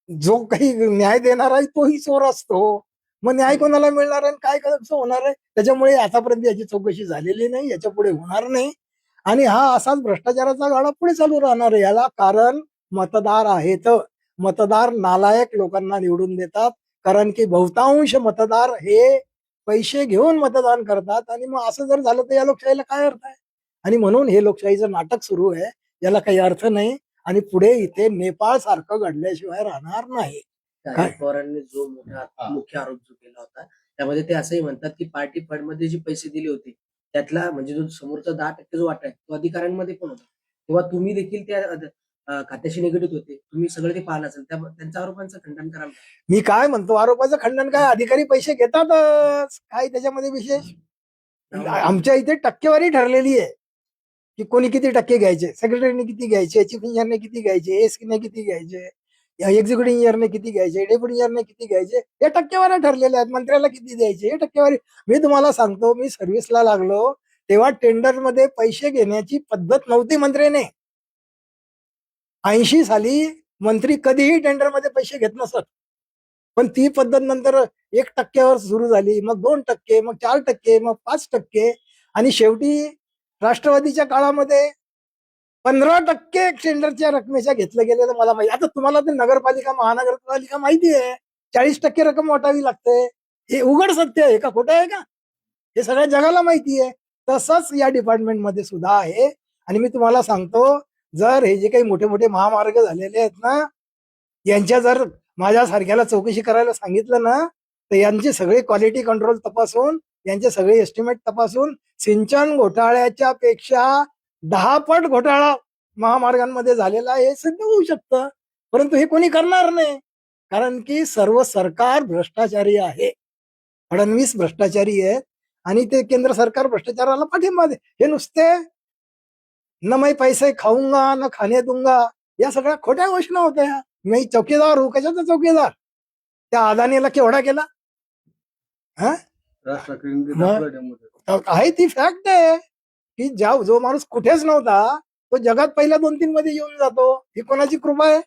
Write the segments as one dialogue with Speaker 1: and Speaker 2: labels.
Speaker 1: जो काही न्याय देणार आहे तोही चोर असतो. मग न्याय कोणाला मिळणार आहे आणि काय कसं होणार आहे? त्याच्यामुळे आतापर्यंत याची चौकशी झालेली नाही, याच्या पुढे होणार नाही. आणि हा असाच भ्रष्टाचाराचा गाडा पुढे चालू राहणार आहे. याला कारण मतदार आहेत. मतदार नालायक लोकांना निवडून देतात, कारण की बहुतांश मतदार हे पैसे घेऊन मतदान करतात. आणि मग असं जर झालं तर या लोकशाहीला काय अर्थ आहे? आणि म्हणून हे लोकशाहीचं नाटक सुरू आहे, याला काही अर्थ नाही. आणि पुढे इथे नेपाळ सारखं घडल्याशिवाय राहणार नाही.
Speaker 2: शरद पवारांनी जो मुख्य आरोप जो केला होता, त्यामध्ये ते असंही म्हणतात की पार्टी फंड मध्ये जे पैसे दिले होते त्यातला म्हणजे जो समोरचा 10% जो वाटा आहे तो अधिकाऱ्यांमध्ये पण होता. तेव्हा तुम्ही देखील त्या खात्याशी निगडीत होते. तुम्ही सगळं ते पाहिलं असेल. त्यांच्या आरोपांचं खंडन कराल का?
Speaker 1: मी काय म्हणतो, आरोपाचं खंडन काय, अधिकारी पैसे घेतातच, काय त्याच्यामध्ये विशेष? आमच्या इथे टक्केवारी ठरलेली आहे की कोणी किती टक्के घ्यायचे, सेक्रेटरीने किती घ्यायचे, चीफ इंजिनियरने किती घ्यायचे, एसकीने किती घ्यायचे, एक्झिक्युटिव्ह इंजिनियरने किती घ्यायचे, डेप्युटी इंजिनियरने किती घ्यायचे, या टक्केवाऱ्या ठरलेल्या आहेत. मंत्र्याला किती द्यायचे हे टक्केवारी. मी तुम्हाला सांगतो, मी सर्व्हिसला लागलो तेव्हा टेंडर मध्ये पैसे घेण्याची पद्धत नव्हती मंत्र्याने. 80 साली मंत्री कधीही टेंडरमध्ये पैसे घेत नसत. पण ती पद्धत नंतर 1% सुरू झाली, मग 2%, मग 4%, मग 5%, आणि शेवटी राष्ट्रवादीच्या काळामध्ये 15% टेंडरच्या रकमेच्या घेतलं गेलेलं मला माहिती. आता तुम्हाला ते नगरपालिका महानगरपालिका माहिती आहे, 40% रक्कम वाटावी लागते. हे उघड सत्य आहे का, खोटं आहे का? हे सगळ्या जगाला माहिती आहे. तसंच या डिपार्टमेंटमध्ये सुद्धा आहे. आणि मी तुम्हाला सांगतो, जर हे जे काही मोठे मोठे महामार्ग झालेले आहेत ना, यांच्या जर माझ्या सारख्याला चौकशी करायला सांगितलं ना, तर यांचे सगळे क्वालिटी कंट्रोल तपासून, यांचे सगळे एस्टिमेट तपासून, सिंचन घोटाळ्याच्या पेक्षा 10 पट घोटाळा महामार्गांमध्ये झालेला हे सिद्ध होऊ शकतं. परंतु हे कोणी करणार नाही, कारण की सर्व सरकार भ्रष्टाचारी आहे. फडणवीस भ्रष्टाचारी आहेत आणि ते केंद्र सरकार भ्रष्टाचाराला पाठिंबा दे. हे नुसते न मैं पैसे खाऊंगा न खाने दूंगा, या सगळ्या खोट्या घोषणा होत्या. मी चौकीदार हूं, कशाचा चौकीदार? त्या अदानीला केवढा केला? हा, आहे ती फॅक्ट आहे की जो माणूस कुठेच नव्हता तो जगात पहिल्या 2-3 मध्ये येऊन जातो. ही कोणाची कृपा आहे?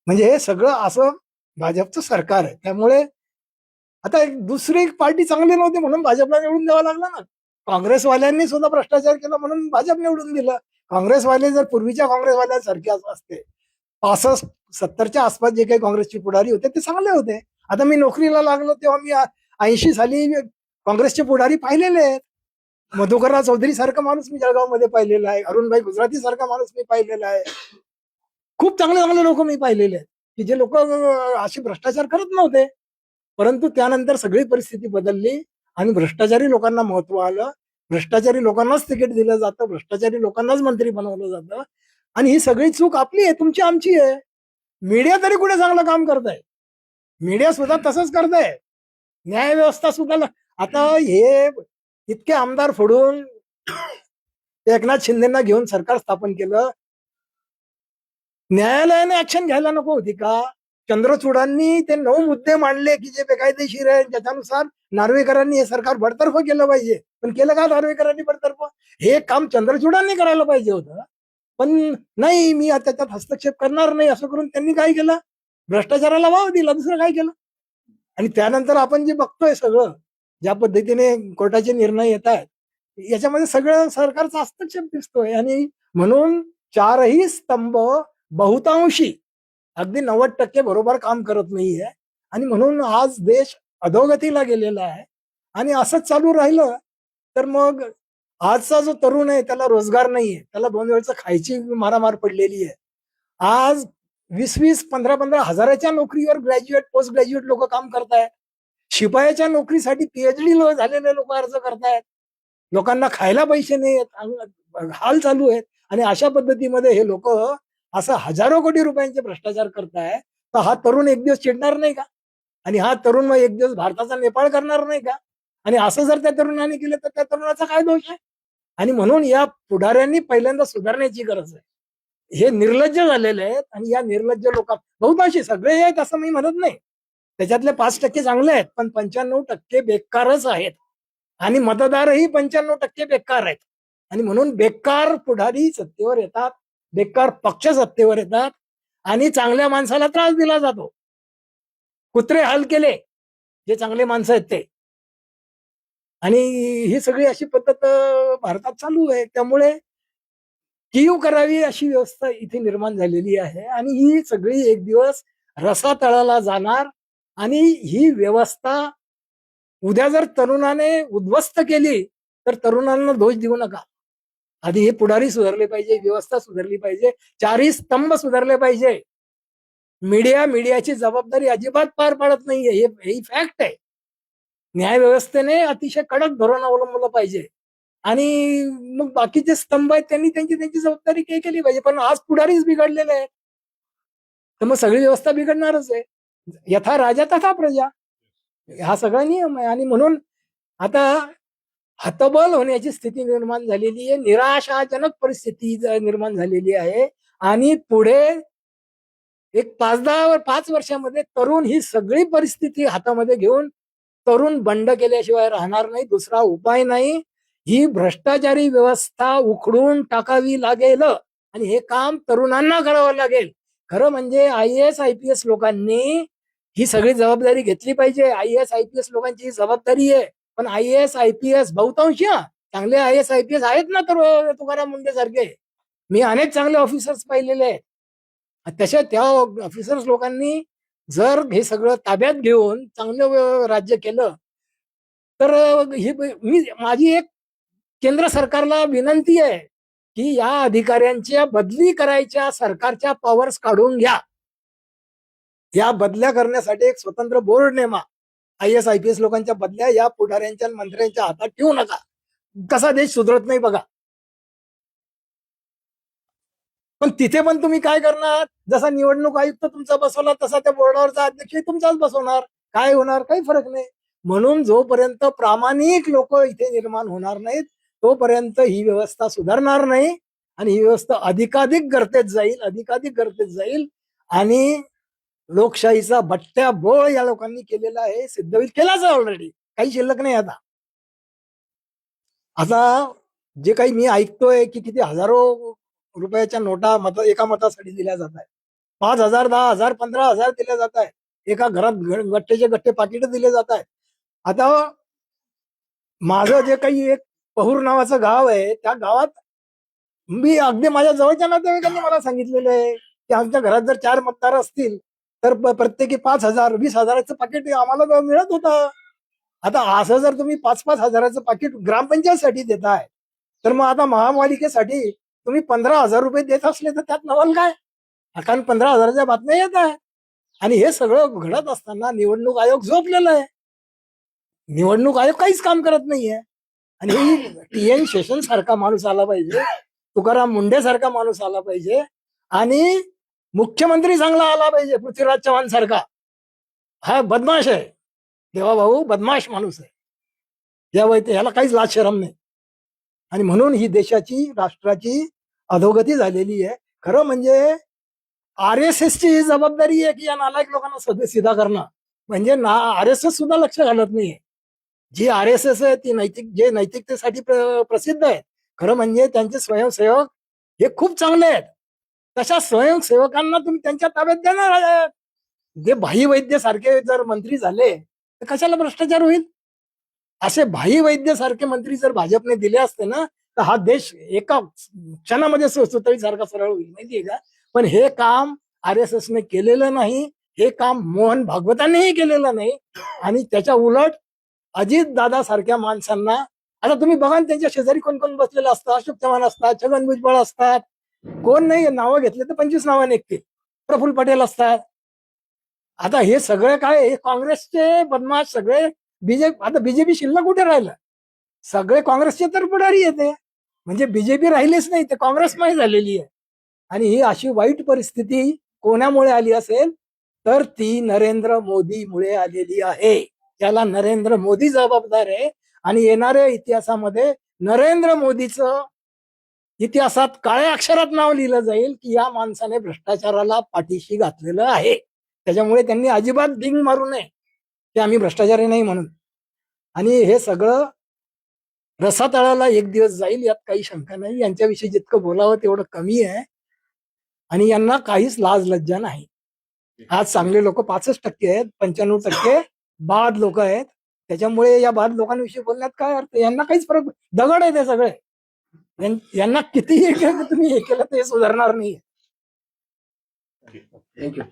Speaker 1: म्हणजे हे सगळं असं भाजपचं सरकार आहे. त्यामुळे आता एक दुसरी पार्टी चांगली नव्हती म्हणून भाजपला निवडून द्यावं लागलं ना. काँग्रेसवाल्यांनी सुद्धा भ्रष्टाचार केला म्हणून भाजप निवडून दिलं. काँग्रेसवाले जर पूर्वीच्या काँग्रेसवाल्यांसारखे असते, 65-70च्या आसपास जे काही काँग्रेसचे पुढारी होते ते चांगले होते. आता मी नोकरीला लागलो तेव्हा मी 80 साली काँग्रेसचे पुढारी पाहिलेले आहेत. मधुकरराव चौधरी सारखा माणूस मी जळगावमध्ये पाहिलेला आहे. अरुणभाई गुजराती सारखा माणूस मी पाहिलेला आहे. खूप चांगले चांगले लोक मी पाहिलेले आहेत की जे लोक अशी भ्रष्टाचार करत नव्हते. परंतु त्यानंतर सगळी परिस्थिती बदलली आणि भ्रष्टाचारी लोकांना महत्व आलं. भ्रष्टाचारी लोकांनाच तिकीट दिलं जातं, भ्रष्टाचारी लोकांनाच मंत्री बनवलं जातं. आणि ही सगळी चूक आपली आहे, तुमची आमची आहे. मीडिया तरी कुठे चांगलं काम करत आहे? मीडिया सुद्धा तसंच करत आहे. न्याय व्यवस्था सुद्धा आता हे इतके आमदार फोडून एकनाथ शिंदेना घेऊन सरकार स्थापन केलं. न्यायालयाने ऍक्शन घ्यायला नको होती का? चंद्रचूडांनी ते 9 मुद्दे मांडले की जे बेकायदेशीर आहे, ज्याच्यानुसार नार्वेकरांनी हे सरकार बडतर्फ केलं पाहिजे. पण केलं का नार्वेकरांनी बडतर्फ? हे काम चंद्रचूडांनी करायला पाहिजे होतं. पण नाही, मी त्याच्यात हस्तक्षेप करणार नाही असं करून त्यांनी काय केलं? भ्रष्टाचाराला वाव दिला, दुसरं काय केलं? आणि त्यानंतर आपण जे बघतोय सगळं, ज्या पद्धतीने कोर्टाचे निर्णय येत आहेत, याच्यामध्ये सगळं सरकारचा हस्तक्षेप दिसतोय. आणि म्हणून 4ही स्तंभ बहुतांशी, अगदी 90% बरोबर काम करत नाहीये. आणि म्हणून आज देश अधोगतीला गेलेला आहे. आणि असंच चालू राहिलं तर मग आजचा जो तरुण आहे त्याला रोजगार नाहीये, त्याला 2 वेळचं खायची मारामार पडलेली आहे. आज 20-20, 15-15 हजाराच्या नोकरीवर ग्रॅज्युएट, पोस्ट ग्रॅज्युएट लोक काम करतायत. शिपायाच्या नोकरीसाठी पीएचडी झालेले लोक अर्ज करतायत. लोकांना खायला पैसे नाही आहेत, हाल चालू आहेत. आणि अशा पद्धतीमध्ये हे लोक असं हजारो कोटी रुपयांचे भ्रष्टाचार करताय. तर हा तरुण एक दिवस चिडणार नाही का? आणि हा तरुण मग एक दिवस भारताचा नेपाळ करणार नाही का? आणि असं जर त्या तरुणाने केलं तर त्या तरुणाचा काय दोष आहे? आणि म्हणून या पुढाऱ्यांनी पहिल्यांदा सुधारण्याची गरज आहे. हे निर्लज्ज झालेले आहेत आणि या निर्लज्ज लोकांना, बहुतांशी सगळे आहेत असं मी म्हणत नाही, त्याच्यातले 5% चांगले आहेत, पण 95% बेकारच आहेत. आणि मतदारही 95% बेकार आहेत. आणि म्हणून बेकार पुढारी सत्तेवर येतात, बेकार पक्ष सत्तेवर येतात. आणि चांगल्या माणसाला त्रास दिला जातो. कुत्रे हाल केले जे चांगले माणसं आहेत ते. आणि ही सगळी अशी पद्धत भारतात चालू आहे. त्यामुळे कीव करावी अशी व्यवस्था इथे निर्माण झालेली आहे आणि ही सगळी एक दिवस रसातळाला जाणार. आणि ही व्यवस्था उद्या जर तरुणाने उद्ध्वस्त केली तर तरुणांना दोष देऊ नका. आधी हे पुढारी सुधारले पाहिजे, व्यवस्था सुधारली पाहिजे, चारही स्तंभ सुधारले पाहिजे. मीडियाची जबाबदारी अजिबात पार पाडत नाहीये, ही फॅक्ट आहे. न्याय व्यवस्थेने अतिशय कडक धोरण अवलंबलं पाहिजे. आणि मग बाकीचे स्तंभ आहेत त्यांनी त्यांची त्यांची जबाबदारी केली पाहिजे. पण आज पुढारीच बिघडलेले आहेत, तर मग सगळी व्यवस्था बिघडणारच आहे. यथा राजा तथा प्रजा, हा सगळा नियम आहे. आणि म्हणून आता हतबल होण्याची स्थिती निर्माण झालेली आहे, निराशाजनक परिस्थिती निर्माण झालेली आहे. आणि पुढे एक 5 वर्षामध्ये तरुण ही सगळी परिस्थिती हातामध्ये घेऊन तरुण बंड केल्याशिवाय राहणार नाही. दुसरा उपाय नाही. ही भ्रष्टाचारी व्यवस्था उखडून टाकावी लागेल आणि हे काम तरुणांना करावं लागेल. खरं म्हणजे IAS IPS लोकांनी ही सगळी जबाबदारी घेतली पाहिजे. IAS IPS लोकांची ही जबाबदारी आहे. पण IAS IPS बहुतांश चांगले IAS IPS आहेत ना, तर तुकाराम मुंडे सारखे मी अनेक चांगले ऑफिसर्स पाहिलेले आहेत. तशा त्या ऑफिसर्स लोकांनी जर हे सगळं ताब्यात घेऊन चांगलं राज्य केलं तर ही माझी एक केंद्र सरकारला विनंती आहे की या अधिकाऱ्यांच्या बदली करायच्या सरकारच्या पॉवर्स काढून घ्या. या बदल्या करण्यासाठी एक स्वतंत्र बोर्ड नेमा. IAS IPS लोकांच्या बदल्या या पुढाऱ्यांच्या मंत्र्यांच्या हातात ठेवू नका. कसा देश सुधरत नाही बघा. पण तिथे पण तुम्ही काय करणार, जसा निवडणूक आयुक्त तुमचा बसवला तसा त्या बोर्डावरचा अध्यक्ष तुमचाच बसवणार. काय होणार, काही फरक नाही. म्हणून जोपर्यंत प्रामाणिक लोक इथे निर्माण होणार नाहीत तोपर्यंत ही व्यवस्था सुधारणार नाही. आणि ही व्यवस्था अधिकाधिक गर्तेत जाईल आणि लोकशाहीचा बट्ट्या बोळ या लोकांनी केलेला आहे, सिद्ध होईल. केलाच आहे ऑलरेडी, काही शिल्लक नाही. आता जे काही मी ऐकतोय की किती हजारो रुपयाच्या नोटा एका मतासाठी दिल्या जात आहेत. 5,000, 10,000, 15,000 दिल्या जात आहेत. एका घरात गट्टेचे गट्टे पाकिट दिले जात आहेत. आता माझं जे काही एक पहूर नावाचं गाव आहे, त्या गावात मी अगदी माझ्या जवळच्या नातेवाईकांनी मला सांगितलेलं आहे की आमच्या घरात जर 4 मतदार असतील तर प्रत्येकी 5,000, 20,000चं पाकिट आम्हाला मिळत होतं. आता असं जर तुम्ही 5-5 हजाराचं पाकिट ग्रामपंचायतसाठी देताय तर मग आता महापालिकेसाठी तुम्ही 15,000 रुपये देत असले तर त्यात नवल काय. कारण 15,000च्या बातम्या येत आहे. आणि हे सगळं घडत असताना निवडणूक आयोग झोपलेला आहे. निवडणूक आयोग काहीच काम करत नाहीये. आणि TN शेषन सारखा माणूस आला पाहिजे, तुकाराम मुंडे सारखा माणूस आला पाहिजे आणि मुख्यमंत्री चांगला आला पाहिजे, पृथ्वीराज चव्हाण सारखा. हा बदमाश आहे, देवाभाऊ बदमाश माणूस आहे. ह्याला काहीच लाज शरम नाही. आणि म्हणून ही देशाची राष्ट्राची अधोगती झालेली आहे. खरं म्हणजे RSS ची जबाबदारी आहे की या नालायक लोकांना सिधा करणं. म्हणजे RSS सुद्धा लक्ष घालत नाहीये. जी RSS आहे ती नैतिकतेसाठी प्रसिद्ध आहे. खरं म्हणजे त्यांचे स्वयंसेवक हे खूप चांगले आहेत. तशा स्वयंसेवकांना तुम्ही त्यांच्या ताब्यात देणार आहे. जे भाई वैद्य सारखे जर मंत्री झाले तर कशाला भ्रष्टाचार होईल. असे भाई वैद्य सारखे मंत्री जर भाजपने दिले असते ना तर हा देश एका क्षणामध्ये सुतळी सारखा सरळ होईल, माहितीये का. पण हे काम RSS ने केलेलं नाही. हे काम मोहन भागवतांनीही केलेलं नाही. आणि त्याच्या उलट अजित दादा सारख्या माणसांना, आता तुम्ही बघा ना त्यांच्या शेजारी कोण कोण बसलेलं असतं. अशोक चव्हाण असतात, छगन भुजबळ असतात. कोण नाही नावं घेतले तर 25 नावं निघतील. प्रफुल्ल पटेल असतात. आता हे सगळे काय, हे काँग्रेसचे बदमाश सगळे. आता बीजेपी शिल्लक कुठे राहिलं. सगळे काँग्रेसचे तर पुढारी येते. म्हणजे बीजेपी राहिलीच नाही, ते काँग्रेसमय झालेली आहे. आणि ही अशी वाईट परिस्थिती कोणामुळे आली असेल तर ती नरेंद्र मोदीमुळे आलेली आहे. त्याला नरेंद्र मोदी जबाबदार आहे. आणि येणाऱ्या इतिहासामध्ये नरेंद्र मोदीचं इतिहासात काळ्या अक्षरात नाव लिहिलं जाईल की या माणसाने भ्रष्टाचाराला पाठीशी घातलेलं आहे. त्याच्यामुळे त्यांनी अजिबात डिंग मारू नये की आम्ही भ्रष्टाचारी नाही म्हणून. आणि हे सगळं रसातळाला एक दिवस जाईल, यात काही शंका नाही. यांच्याविषयी जितकं बोलावं तेवढं कमी आहे. आणि यांना काहीच लाज लज्जा नाही. आज चांगले लोक 65% आहेत, 95% बाद लोक आहेत. त्याच्यामुळे या बाद लोकांविषयी बोलण्यात काय अर्थ? यांना काहीच फरक, दगड आहे ते सगळे. यांना कितीही तुम्ही हे केलं ते सुधारणार नाही.
Speaker 2: थँक्यू.